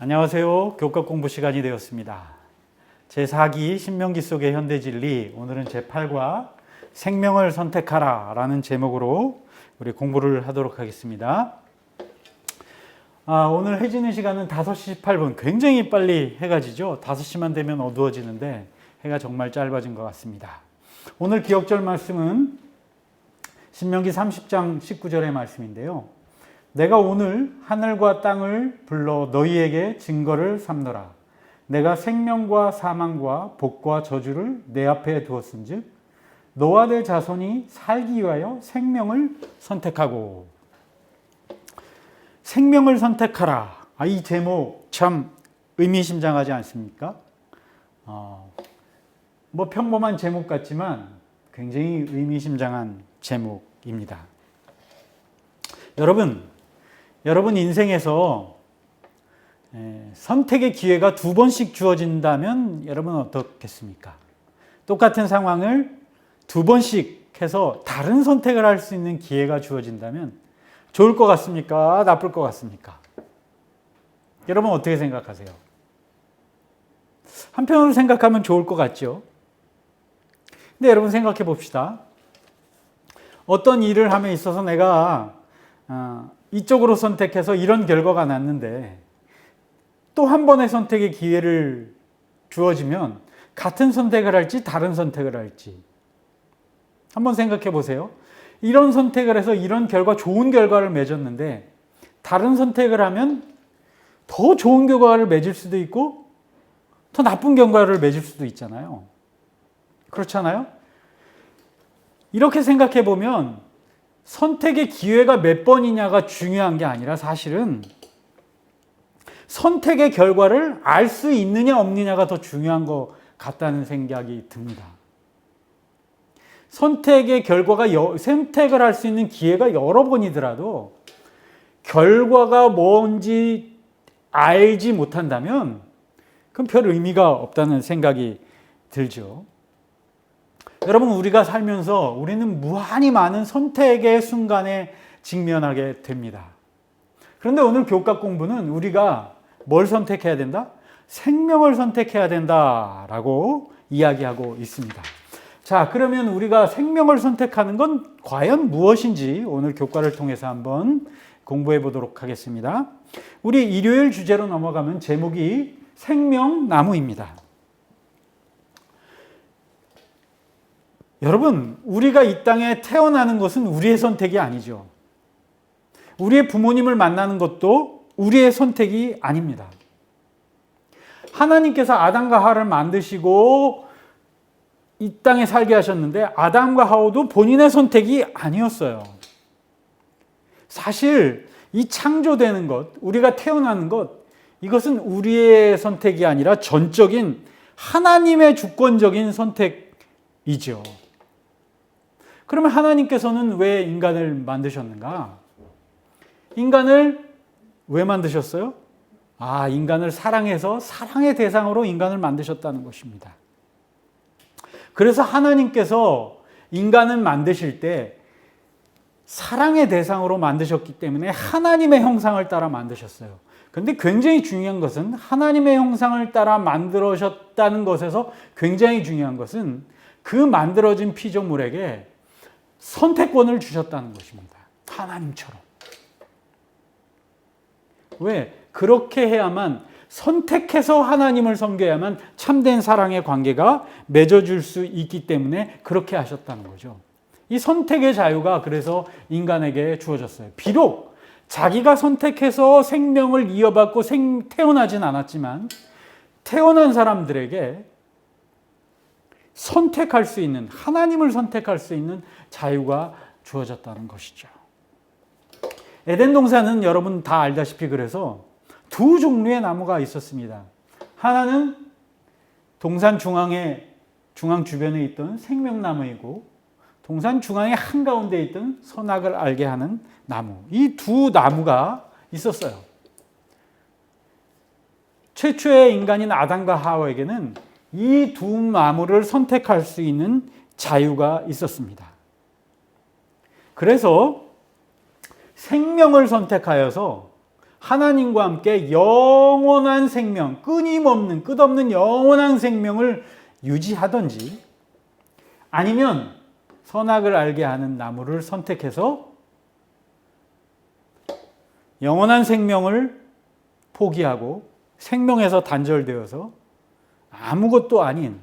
안녕하세요. 교과 공부 시간이 되었습니다. 제4기 신명기 속의 현대진리, 오늘은 제8과 생명을 선택하라 라는 제목으로 우리 공부를 하도록 하겠습니다. 오늘 해지는 시간은 5시 18분, 굉장히 빨리 해가 지죠. 5시만 되면 어두워지는데 해가 정말 짧아진 것 같습니다. 오늘 기억절 말씀은 신명기 30장 19절의 말씀인데요. 내가 오늘 하늘과 땅을 불러 너희에게 증거를 삼노라. 내가 생명과 사망과 복과 저주를 내 앞에 두었은즉 너와 내 자손이 살기 위하여 생명을 선택하고. 생명을 선택하라. 이 제목 참 의미심장하지 않습니까? 평범한 제목 같지만 굉장히 의미심장한 제목입니다. 여러분 인생에서 선택의 기회가 2번씩 주어진다면 여러분은 어떻겠습니까? 똑같은 상황을 2번씩 해서 다른 선택을 할 수 있는 기회가 주어진다면 좋을 것 같습니까? 나쁠 것 같습니까? 여러분 어떻게 생각하세요? 한편으로 생각하면 좋을 것 같죠? 근데 여러분 생각해 봅시다. 어떤 일을 함에 있어서 내가 이쪽으로 선택해서 이런 결과가 났는데 또 한 번의 선택의 기회를 주어지면 같은 선택을 할지 다른 선택을 할지 한번 생각해 보세요. 이런 선택을 해서 이런 좋은 결과를 맺었는데 다른 선택을 하면 더 좋은 결과를 맺을 수도 있고 더 나쁜 결과를 맺을 수도 있잖아요. 그렇잖아요? 이렇게 생각해 보면 선택의 기회가 몇 번이냐가 중요한 게 아니라 사실은 선택의 결과를 알 수 있느냐 없느냐가 더 중요한 것 같다는 생각이 듭니다. 선택의 결과가 선택을 할 수 있는 기회가 여러 번이더라도 결과가 뭔지 알지 못한다면 그건 별 의미가 없다는 생각이 들죠. 여러분 우리가 살면서 우리는 무한히 많은 선택의 순간에 직면하게 됩니다. 그런데 오늘 교과 공부는 우리가 뭘 선택해야 된다? 생명을 선택해야 된다라고 이야기하고 있습니다. 자, 그러면 우리가 생명을 선택하는 건 과연 무엇인지 오늘 교과를 통해서 한번 공부해 보도록 하겠습니다. 우리 일요일 주제로 넘어가면 제목이 생명나무입니다. 여러분, 우리가 이 땅에 태어나는 것은 우리의 선택이 아니죠. 우리의 부모님을 만나는 것도 우리의 선택이 아닙니다. 하나님께서 아담과 하와를 만드시고 이 땅에 살게 하셨는데 아담과 하와도 본인의 선택이 아니었어요. 사실 이 창조되는 것, 우리가 태어나는 것, 이것은 우리의 선택이 아니라 전적인 하나님의 주권적인 선택이죠. 그러면 하나님께서는 왜 인간을 만드셨는가? 인간을 왜 만드셨어요? 인간을 사랑해서 사랑의 대상으로 인간을 만드셨다는 것입니다. 그래서 하나님께서 인간을 만드실 때 사랑의 대상으로 만드셨기 때문에 하나님의 형상을 따라 만드셨어요. 그런데 굉장히 중요한 것은 하나님의 형상을 따라 만들어졌다는 것에서 굉장히 중요한 것은 그 만들어진 피조물에게 선택권을 주셨다는 것입니다. 하나님처럼. 왜? 그렇게 해야만 선택해서 하나님을 섬겨야만 참된 사랑의 관계가 맺어질 수 있기 때문에 그렇게 하셨다는 거죠. 이 선택의 자유가 그래서 인간에게 주어졌어요. 비록 자기가 선택해서 생명을 이어받고 태어나진 않았지만 태어난 사람들에게 선택할 수 있는, 하나님을 선택할 수 있는 자유가 주어졌다는 것이죠. 에덴 동산은 여러분 다 알다시피 그래서 2 종류의 나무가 있었습니다. 하나는 동산 중앙 주변에 있던 생명나무이고 동산 중앙의 한가운데 있던 선악을 알게 하는 나무. 이 2 나무가 있었어요. 최초의 인간인 아담과 하와에게는 이 2 나무를 선택할 수 있는 자유가 있었습니다. 그래서 생명을 선택하여서 하나님과 함께 영원한 생명, 끊임없는, 끝없는 영원한 생명을 유지하든지 아니면 선악을 알게 하는 나무를 선택해서 영원한 생명을 포기하고 생명에서 단절되어서 아무것도 아닌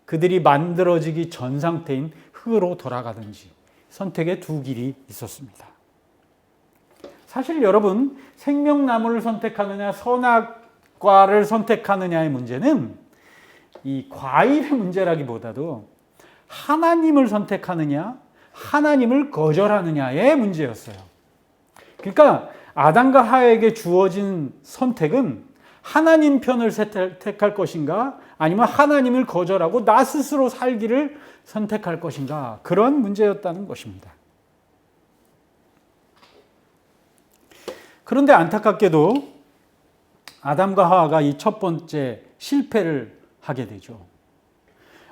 그들이 만들어지기 전 상태인 흙으로 돌아가든지 선택의 두 길이 있었습니다. 사실 여러분, 생명나무를 선택하느냐 선악과를 선택하느냐의 문제는 이 과일의 문제라기보다도 하나님을 선택하느냐 하나님을 거절하느냐의 문제였어요. 그러니까 아담과 하와에게 주어진 선택은 하나님 편을 선택할 것인가 아니면 하나님을 거절하고 나 스스로 살기를 선택할 것인가, 그런 문제였다는 것입니다. 그런데 안타깝게도 아담과 하와가 이 첫 번째 실패를 하게 되죠.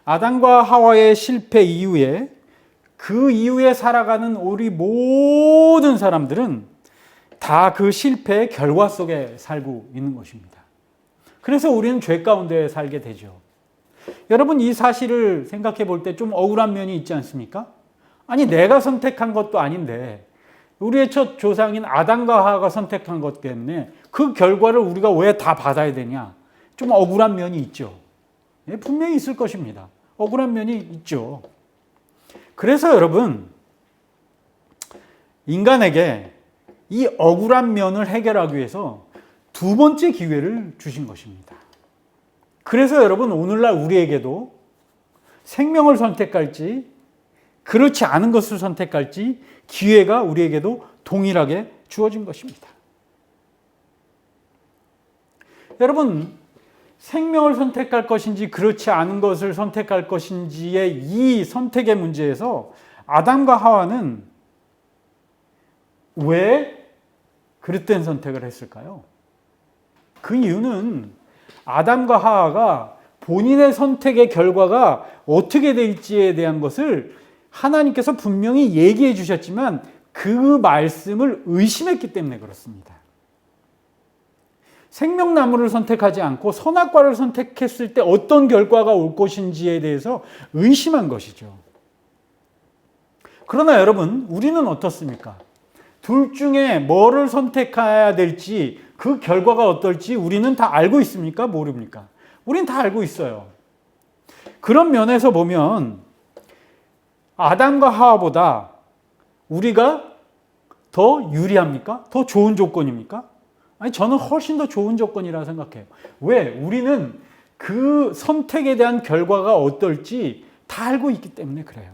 아담과 하와의 실패 이후에 그 이후에 살아가는 우리 모든 사람들은 다 그 실패의 결과 속에 살고 있는 것입니다. 그래서 우리는 죄 가운데 살게 되죠. 여러분, 이 사실을 생각해 볼 때 좀 억울한 면이 있지 않습니까? 아니, 내가 선택한 것도 아닌데 우리의 첫 조상인 아담과 하와가 선택한 것 때문에 그 결과를 우리가 왜 다 받아야 되냐? 좀 억울한 면이 있죠. 분명히 있을 것입니다. 억울한 면이 있죠. 그래서 여러분, 인간에게 이 억울한 면을 해결하기 위해서 두 번째 기회를 주신 것입니다. 그래서 여러분, 오늘날 우리에게도 생명을 선택할지 그렇지 않은 것을 선택할지 기회가 우리에게도 동일하게 주어진 것입니다. 여러분, 생명을 선택할 것인지 그렇지 않은 것을 선택할 것인지의 이 선택의 문제에서 아담과 하와는 왜 그릇된 선택을 했을까요? 그 이유는 아담과 하와가 본인의 선택의 결과가 어떻게 될지에 대한 것을 하나님께서 분명히 얘기해 주셨지만 그 말씀을 의심했기 때문에 그렇습니다. 생명나무를 선택하지 않고 선악과를 선택했을 때 어떤 결과가 올 것인지에 대해서 의심한 것이죠. 그러나 여러분, 우리는 어떻습니까? 둘 중에 뭐를 선택해야 될지, 그 결과가 어떨지 우리는 다 알고 있습니까? 모릅니까? 우리는 다 알고 있어요. 그런 면에서 보면 아담과 하와보다 우리가 더 유리합니까? 더 좋은 조건입니까? 아니, 저는 훨씬 더 좋은 조건이라 생각해요. 왜? 우리는 그 선택에 대한 결과가 어떨지 다 알고 있기 때문에 그래요.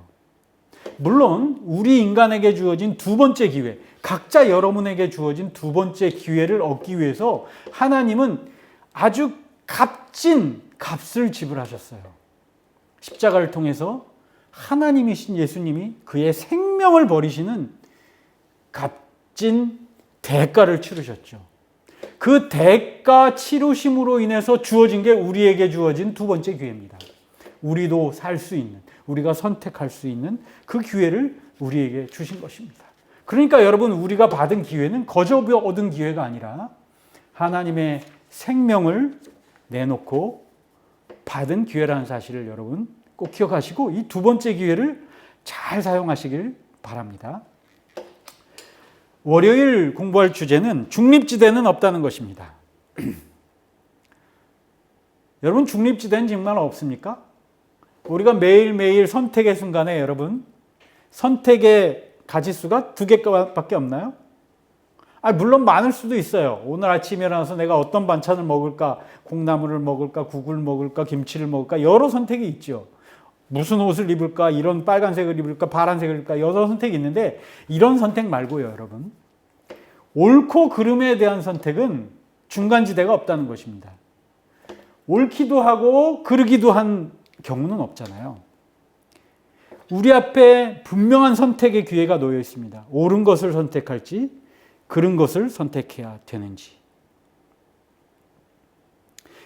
물론 우리 인간에게 주어진 두 번째 기회, 각자 여러분에게 주어진 두 번째 기회를 얻기 위해서 하나님은 아주 값진 값을 지불하셨어요. 십자가를 통해서 하나님이신 예수님이 그의 생명을 버리시는 값진 대가를 치르셨죠. 그 대가 치르심으로 인해서 주어진 게 우리에게 주어진 두 번째 기회입니다. 우리도 살 수 있는, 우리가 선택할 수 있는 그 기회를 우리에게 주신 것입니다. 그러니까 여러분, 우리가 받은 기회는 거저 얻은 기회가 아니라 하나님의 생명을 내놓고 받은 기회라는 사실을 여러분 꼭 기억하시고 이 두 번째 기회를 잘 사용하시길 바랍니다. 월요일 공부할 주제는 중립지대는 없다는 것입니다. 여러분, 중립지대는 정말 없습니까? 우리가 매일매일 선택의 순간에 여러분, 선택의 가지수가 2개밖에 없나요? 물론 많을 수도 있어요. 오늘 아침에 일어나서 내가 어떤 반찬을 먹을까, 콩나물을 먹을까, 국을 먹을까, 김치를 먹을까, 여러 선택이 있죠. 무슨 옷을 입을까, 이런 빨간색을 입을까, 파란색을 입을까, 여러 선택이 있는데 이런 선택 말고요, 여러분. 옳고 그름에 대한 선택은 중간지대가 없다는 것입니다. 옳기도 하고 그르기도 한 경우는 없잖아요. 우리 앞에 분명한 선택의 기회가 놓여 있습니다. 옳은 것을 선택할지 그른 것을 선택해야 되는지.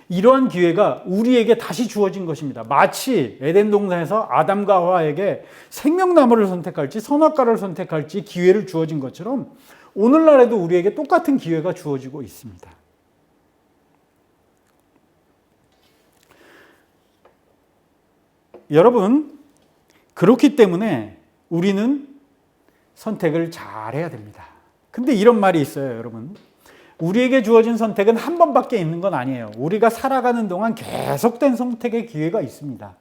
이러한 기회가 우리에게 다시 주어진 것입니다. 마치 에덴 동산에서 아담과 하와에게 생명나무를 선택할지 선악과를 선택할지 기회를 주어진 것처럼 오늘날에도 우리에게 똑같은 기회가 주어지고 있습니다. 여러분, 그렇기 때문에 우리는 선택을 잘 해야 됩니다. 근데 이런 말이 있어요, 여러분. 우리에게 주어진 선택은 한 번밖에 있는 건 아니에요. 우리가 살아가는 동안 계속된 선택의 기회가 있습니다.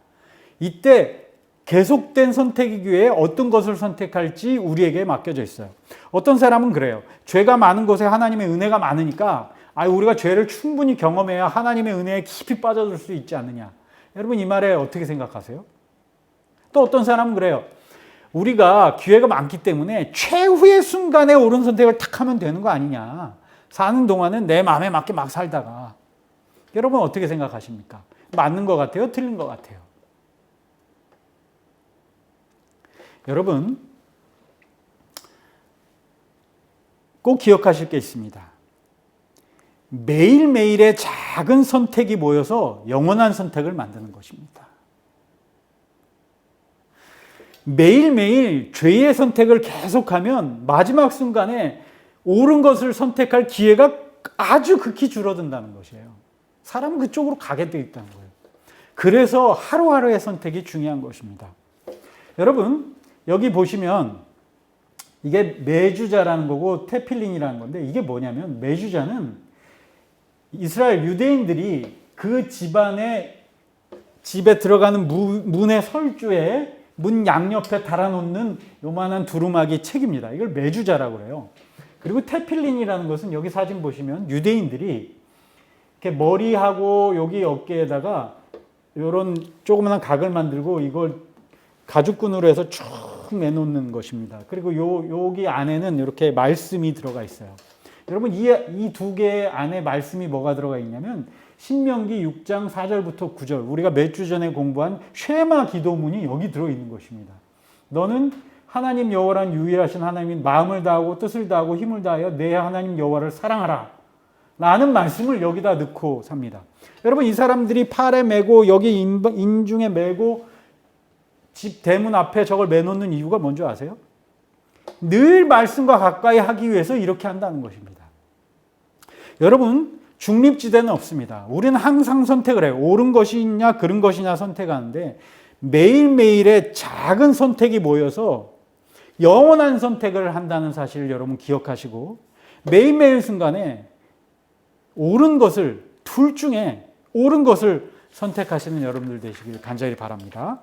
이때 계속된 선택의 기회에 어떤 것을 선택할지 우리에게 맡겨져 있어요. 어떤 사람은 그래요. 죄가 많은 곳에 하나님의 은혜가 많으니까 우리가 죄를 충분히 경험해야 하나님의 은혜에 깊이 빠져들 수 있지 않느냐. 여러분, 이 말에 어떻게 생각하세요? 또 어떤 사람은 그래요. 우리가 기회가 많기 때문에 최후의 순간에 옳은 선택을 탁 하면 되는 거 아니냐. 사는 동안은 내 마음에 맞게 막 살다가. 여러분 어떻게 생각하십니까? 맞는 것 같아요? 틀린 것 같아요? 여러분 꼭 기억하실 게 있습니다. 매일매일의 작은 선택이 모여서 영원한 선택을 만드는 것입니다. 매일매일 죄의 선택을 계속하면 마지막 순간에 옳은 것을 선택할 기회가 아주 극히 줄어든다는 것이에요. 사람은 그쪽으로 가게 되어 있다는 거예요. 그래서 하루하루의 선택이 중요한 것입니다. 여러분, 여기 보시면 이게 메주자라는 거고 테필린이라는 건데, 이게 뭐냐면 메주자는 이스라엘 유대인들이 그 집에 들어가는 문의 설주에 문 양옆에 달아놓는 요만한 두루마기 책입니다. 이걸 메주자라고 그래요. 그리고 테필린이라는 것은 여기 사진 보시면 유대인들이 이렇게 머리하고 여기 어깨에다가 이런 조그마한 각을 만들고 이걸 가죽끈으로 해서 쭉 매놓는 것입니다. 그리고 여기 안에는 이렇게 말씀이 들어가 있어요. 여러분, 이 두 개 안에 말씀이 뭐가 들어가 있냐면 신명기 6장 4절부터 9절, 우리가 몇 주 전에 공부한 쉐마 기도문이 여기 들어있는 것입니다. 너는 하나님 여호와란 유일하신 하나님인 마음을 다하고 뜻을 다하고 힘을 다하여 내 하나님 여호와를 사랑하라 라는 말씀을 여기다 넣고 삽니다. 여러분, 이 사람들이 팔에 메고 여기 인중에 메고 집 대문 앞에 저걸 매놓는 이유가 뭔지 아세요? 늘 말씀과 가까이 하기 위해서 이렇게 한다는 것입니다. 여러분, 중립지대는 없습니다. 우리는 항상 선택을 해요. 옳은 것이냐 그른 것이냐 선택하는데 매일매일의 작은 선택이 모여서 영원한 선택을 한다는 사실을 여러분 기억하시고 매일매일 순간에 옳은 것을, 둘 중에 옳은 것을 선택하시는 여러분들 되시길 간절히 바랍니다.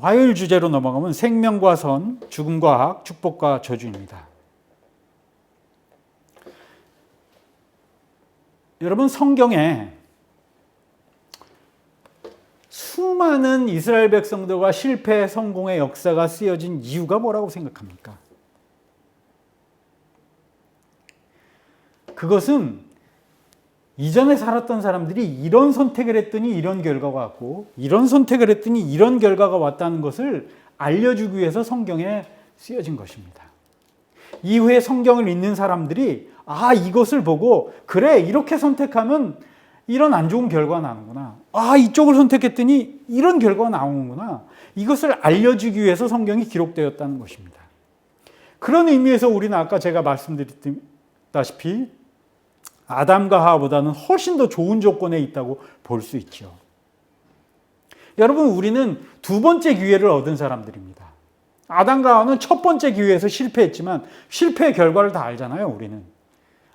화요일 주제로 넘어가면 생명과 선, 죽음과 악, 축복과 저주입니다. 여러분, 성경에 수많은 이스라엘 백성들과 실패, 성공의 역사가 쓰여진 이유가 뭐라고 생각합니까? 그것은 이전에 살았던 사람들이 이런 선택을 했더니 이런 결과가 왔고 이런 선택을 했더니 이런 결과가 왔다는 것을 알려주기 위해서 성경에 쓰여진 것입니다. 이후에 성경을 읽는 사람들이 이것을 보고 그래, 이렇게 선택하면 이런 안 좋은 결과가 나는구나. 이쪽을 선택했더니 이런 결과가 나오는구나. 이것을 알려주기 위해서 성경이 기록되었다는 것입니다. 그런 의미에서 우리는 아까 제가 말씀드렸다시피 아담과 하와보다는 훨씬 더 좋은 조건에 있다고 볼 수 있죠. 여러분, 우리는 두 번째 기회를 얻은 사람들입니다. 아담과 하와는 첫 번째 기회에서 실패했지만 실패의 결과를 다 알잖아요, 우리는.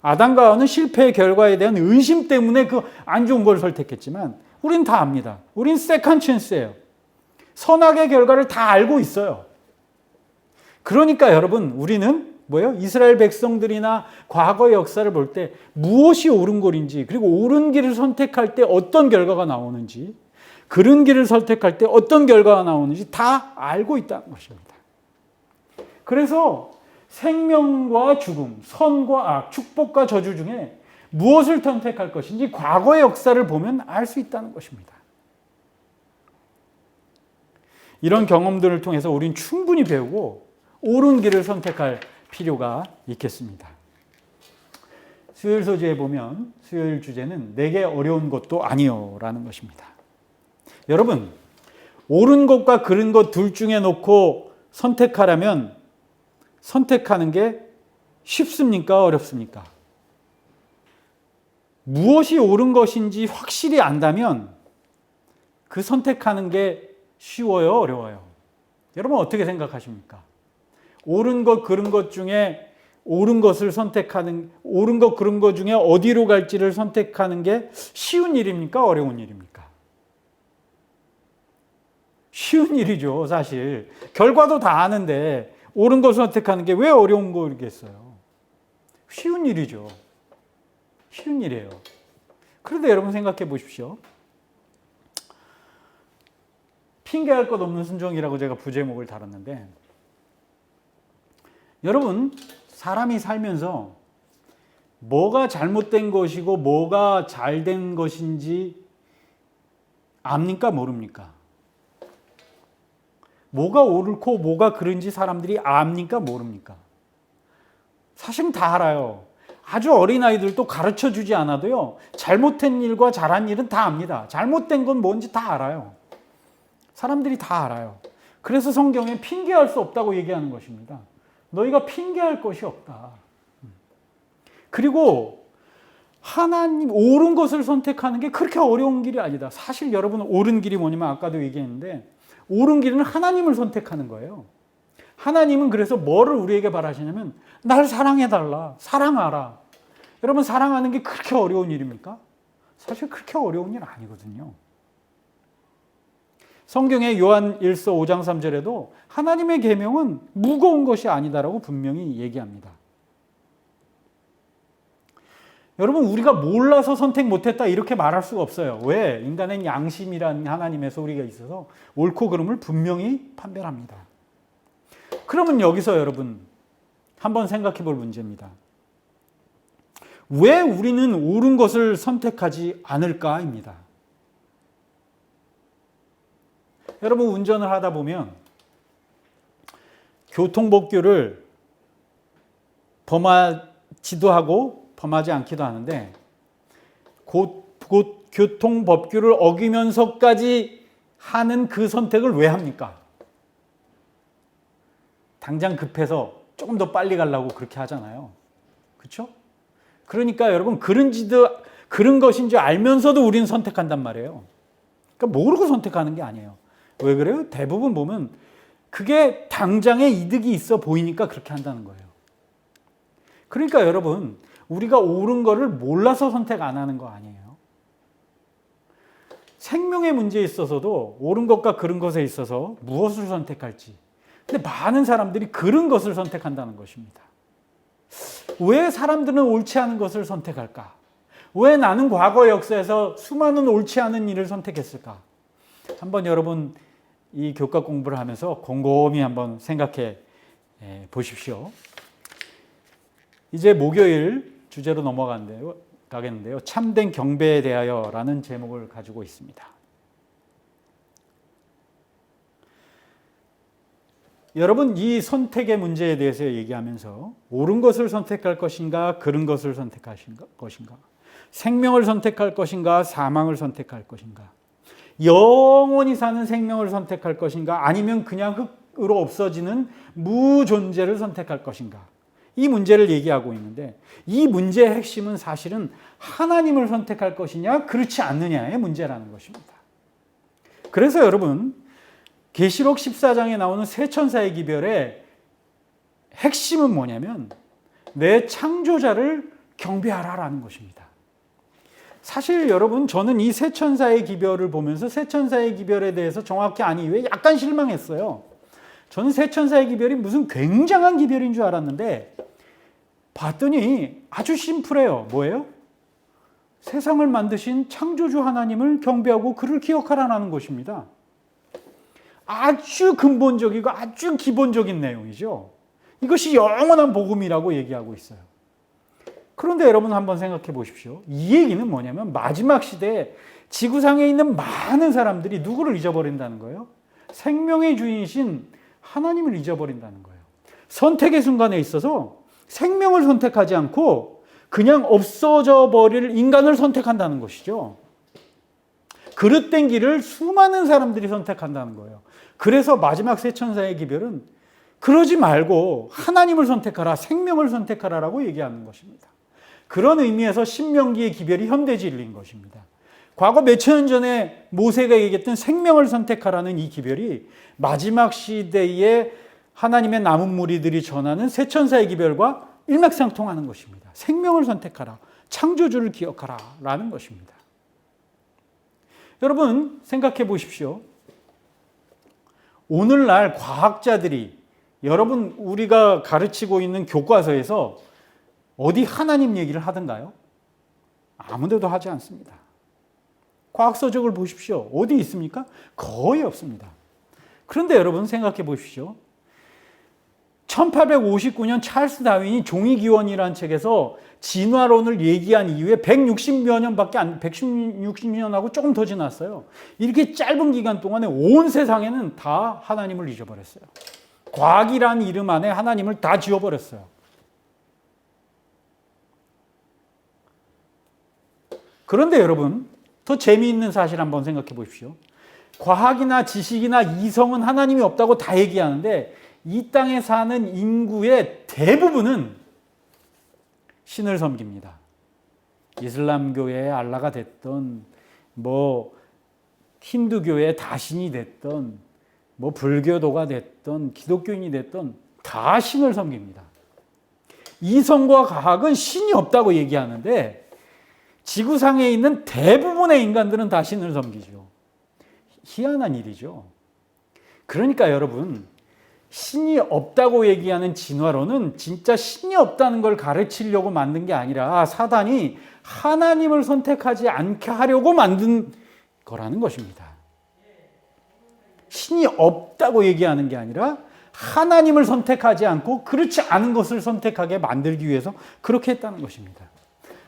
아담과 하와는 실패의 결과에 대한 의심 때문에 그 안 좋은 걸 선택했지만 우리는 다 압니다. 우리는 세컨 찬스예요. 선악의 결과를 다 알고 있어요. 그러니까 여러분, 우리는 이스라엘 백성들이나 과거의 역사를 볼 때 무엇이 옳은 길인지, 그리고 옳은 길을 선택할 때 어떤 결과가 나오는지, 그른 길을 선택할 때 어떤 결과가 나오는지 다 알고 있다는 것입니다. 그래서 생명과 죽음, 선과 악, 축복과 저주 중에 무엇을 선택할 것인지 과거의 역사를 보면 알 수 있다는 것입니다. 이런 경험들을 통해서 우리는 충분히 배우고 옳은 길을 선택할 필요가 있겠습니다. 수요일 소재에 보면 수요일 주제는 내게 어려운 것도 아니요 라는 것입니다. 여러분, 옳은 것과 그른 것 둘 중에 놓고 선택하라면 선택하는 게 쉽습니까? 어렵습니까? 무엇이 옳은 것인지 확실히 안다면 그 선택하는 게 쉬워요? 어려워요? 여러분 어떻게 생각하십니까? 옳은 것, 그른 것 중에 옳은 것을 선택하는, 옳은 것, 그른 것 중에 어디로 갈지를 선택하는 게 쉬운 일입니까? 어려운 일입니까? 쉬운 일이죠, 사실. 결과도 다 아는데 옳은 것 선택하는 게 왜 어려운 거겠어요? 쉬운 일이죠. 쉬운 일이에요. 그런데 여러분 생각해 보십시오. 핑계할 것 없는 순종이라고 제가 부제목을 달았는데, 여러분 사람이 살면서 뭐가 잘못된 것이고 뭐가 잘된 것인지 압니까? 모릅니까? 뭐가 옳고 뭐가 그른지 사람들이 압니까? 모릅니까? 사실은 다 알아요. 아주 어린아이들도 가르쳐 주지 않아도요, 잘못된 일과 잘한 일은 다 압니다. 잘못된 건 뭔지 다 알아요. 사람들이 다 알아요. 그래서 성경에 핑계할 수 없다고 얘기하는 것입니다. 너희가 핑계할 것이 없다. 그리고 하나님 옳은 것을 선택하는 게 그렇게 어려운 길이 아니다. 사실 여러분 옳은 길이 뭐냐면 아까도 얘기했는데 옳은 길은 하나님을 선택하는 거예요. 하나님은 그래서 뭐를 우리에게 바라시냐면 날 사랑해달라. 사랑하라. 여러분 사랑하는 게 그렇게 어려운 일입니까? 사실 그렇게 어려운 일 아니거든요. 성경의 요한 1서 5장 3절에도 하나님의 계명은 무거운 것이 아니다라고 분명히 얘기합니다. 여러분 우리가 몰라서 선택 못했다 이렇게 말할 수가 없어요. 왜? 인간은 양심이라는 하나님의 소리가 있어서 옳고 그름을 분명히 판별합니다. 그러면 여기서 여러분 한번 생각해 볼 문제입니다. 왜 우리는 옳은 것을 선택하지 않을까입니다. 여러분 운전을 하다 보면 교통법규를 범하지도 하고 범하지 않기도 하는데 곧 교통법규를 어기면서까지 하는 그 선택을 왜 합니까? 당장 급해서 조금 더 빨리 가려고 그렇게 하잖아요. 그렇죠? 그러니까 여러분 그런 것인지 알면서도 우리는 선택한단 말이에요. 그러니까 모르고 선택하는 게 아니에요. 왜 그래요? 대부분 보면 그게 당장의 이득이 있어 보이니까 그렇게 한다는 거예요. 그러니까 여러분 우리가 옳은 거를 몰라서 선택 안 하는 거 아니에요. 생명의 문제에 있어서도 옳은 것과 그른 것에 있어서 무엇을 선택할지. 근데 많은 사람들이 그른 것을 선택한다는 것입니다. 왜 사람들은 옳지 않은 것을 선택할까? 왜 나는 과거 역사에서 수많은 옳지 않은 일을 선택했을까? 한번 여러분 이 교과 공부를 하면서 곰곰이 한번 생각해 보십시오. 이제 목요일 주제로 넘어가겠는데요. 참된 경배에 대하여라는 제목을 가지고 있습니다. 여러분 이 선택의 문제에 대해서 얘기하면서 옳은 것을 선택할 것인가 그른 것을 선택할 것인가 생명을 선택할 것인가 사망을 선택할 것인가 영원히 사는 생명을 선택할 것인가 아니면 그냥 흙으로 없어지는 무존재를 선택할 것인가 이 문제를 얘기하고 있는데 이 문제의 핵심은 사실은 하나님을 선택할 것이냐 그렇지 않느냐의 문제라는 것입니다. 그래서 여러분 계시록 14장에 나오는 세 천사의 기별의 핵심은 뭐냐면 내 창조자를 경배하라라는 것입니다. 사실 여러분 저는 이 세 천사의 기별을 보면서 세 천사의 기별에 대해서 정확히 아니 왜 약간 실망했어요. 저는 세 천사의 기별이 무슨 굉장한 기별인 줄 알았는데 봤더니 아주 심플해요. 뭐예요? 세상을 만드신 창조주 하나님을 경배하고 그를 기억하라는 것입니다. 아주 근본적이고 아주 기본적인 내용이죠. 이것이 영원한 복음이라고 얘기하고 있어요. 그런데 여러분 한번 생각해 보십시오. 이 얘기는 뭐냐면 마지막 시대에 지구상에 있는 많은 사람들이 누구를 잊어버린다는 거예요? 생명의 주인이신 하나님을 잊어버린다는 거예요. 선택의 순간에 있어서 생명을 선택하지 않고 그냥 없어져 버릴 인간을 선택한다는 것이죠. 그릇된 길을 수많은 사람들이 선택한다는 거예요. 그래서 마지막 세 천사의 기별은 그러지 말고 하나님을 선택하라, 생명을 선택하라라고 얘기하는 것입니다. 그런 의미에서 신명기의 기별이 현대 진리인 것입니다. 과거 몇천 년 전에 모세가 얘기했던 생명을 선택하라는 이 기별이 마지막 시대에 하나님의 남은 무리들이 전하는 세천사의 기별과 일맥상통하는 것입니다. 생명을 선택하라, 창조주를 기억하라 라는 것입니다. 여러분 생각해 보십시오. 오늘날 과학자들이 여러분 우리가 가르치고 있는 교과서에서 어디 하나님 얘기를 하던가요? 아무데도 하지 않습니다. 과학서적을 보십시오. 어디 있습니까? 거의 없습니다. 그런데 여러분 생각해 보십시오. 1859년 찰스 다윈이 종이기원이라는 책에서 진화론을 얘기한 이후에 160년하고 조금 더 지났어요. 이렇게 짧은 기간 동안에 온 세상에는 다 하나님을 잊어버렸어요. 과학이라는 이름 안에 하나님을 다 지워버렸어요. 그런데 여러분, 더 재미있는 사실 한번 생각해 보십시오. 과학이나 지식이나 이성은 하나님이 없다고 다 얘기하는데 이 땅에 사는 인구의 대부분은 신을 섬깁니다. 이슬람교의 알라가 됐던, 힌두교의 다신이 됐던, 불교도가 됐던, 기독교인이 됐던 다 신을 섬깁니다. 이성과 과학은 신이 없다고 얘기하는데 지구상에 있는 대부분의 인간들은 다 신을 섬기죠. 희한한 일이죠. 그러니까 여러분, 신이 없다고 얘기하는 진화론은 진짜 신이 없다는 걸 가르치려고 만든 게 아니라 사단이 하나님을 선택하지 않게 하려고 만든 거라는 것입니다. 신이 없다고 얘기하는 게 아니라 하나님을 선택하지 않고 그렇지 않은 것을 선택하게 만들기 위해서 그렇게 했다는 것입니다.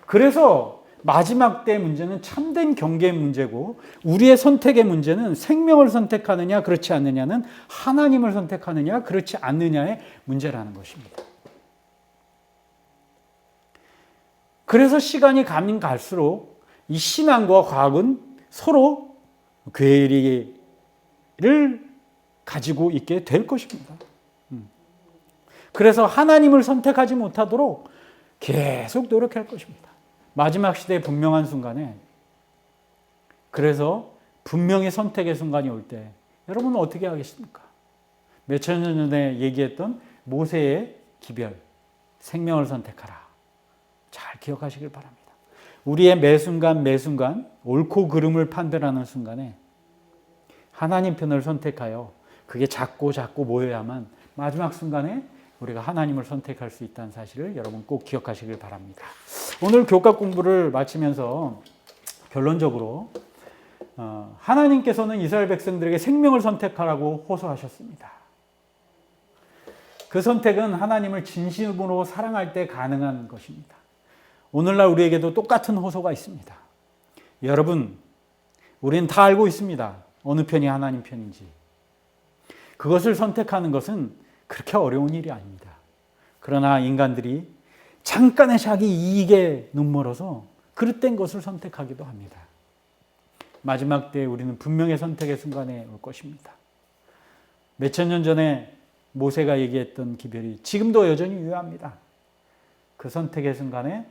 그래서 마지막 때의 문제는 참된 경계의 문제고 우리의 선택의 문제는 생명을 선택하느냐 그렇지 않느냐는 하나님을 선택하느냐 그렇지 않느냐의 문제라는 것입니다. 그래서 시간이 가면 갈수록 이 신앙과 과학은 서로 괴리를 가지고 있게 될 것입니다. 그래서 하나님을 선택하지 못하도록 계속 노력할 것입니다. 마지막 시대의 분명한 순간에, 그래서 분명히 선택의 순간이 올 때 여러분은 어떻게 하겠습니까? 몇천 년 전에 얘기했던 모세의 기별, 생명을 선택하라. 잘 기억하시길 바랍니다. 우리의 매 순간 옳고 그름을 판별하는 순간에 하나님 편을 선택하여 그게 작고 모여야만 마지막 순간에 우리가 하나님을 선택할 수 있다는 사실을 여러분 꼭 기억하시길 바랍니다. 오늘 교과 공부를 마치면서 결론적으로 하나님께서는 이스라엘 백성들에게 생명을 선택하라고 호소하셨습니다. 그 선택은 하나님을 진심으로 사랑할 때 가능한 것입니다. 오늘날 우리에게도 똑같은 호소가 있습니다. 여러분, 우리는 다 알고 있습니다. 어느 편이 하나님 편인지. 그것을 선택하는 것은 그렇게 어려운 일이 아닙니다. 그러나 인간들이 잠깐의 자기 이익에 눈멀어서 그릇된 것을 선택하기도 합니다. 마지막 때에 우리는 분명히 선택의 순간에 올 것입니다. 몇천 년 전에 모세가 얘기했던 기별이 지금도 여전히 유효합니다. 그 선택의 순간에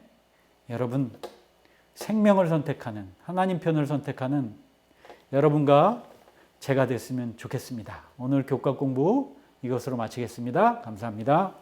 여러분 생명을 선택하는, 하나님 편을 선택하는 여러분과 제가 됐으면 좋겠습니다. 오늘 교과 공부 이것으로 마치겠습니다. 감사합니다.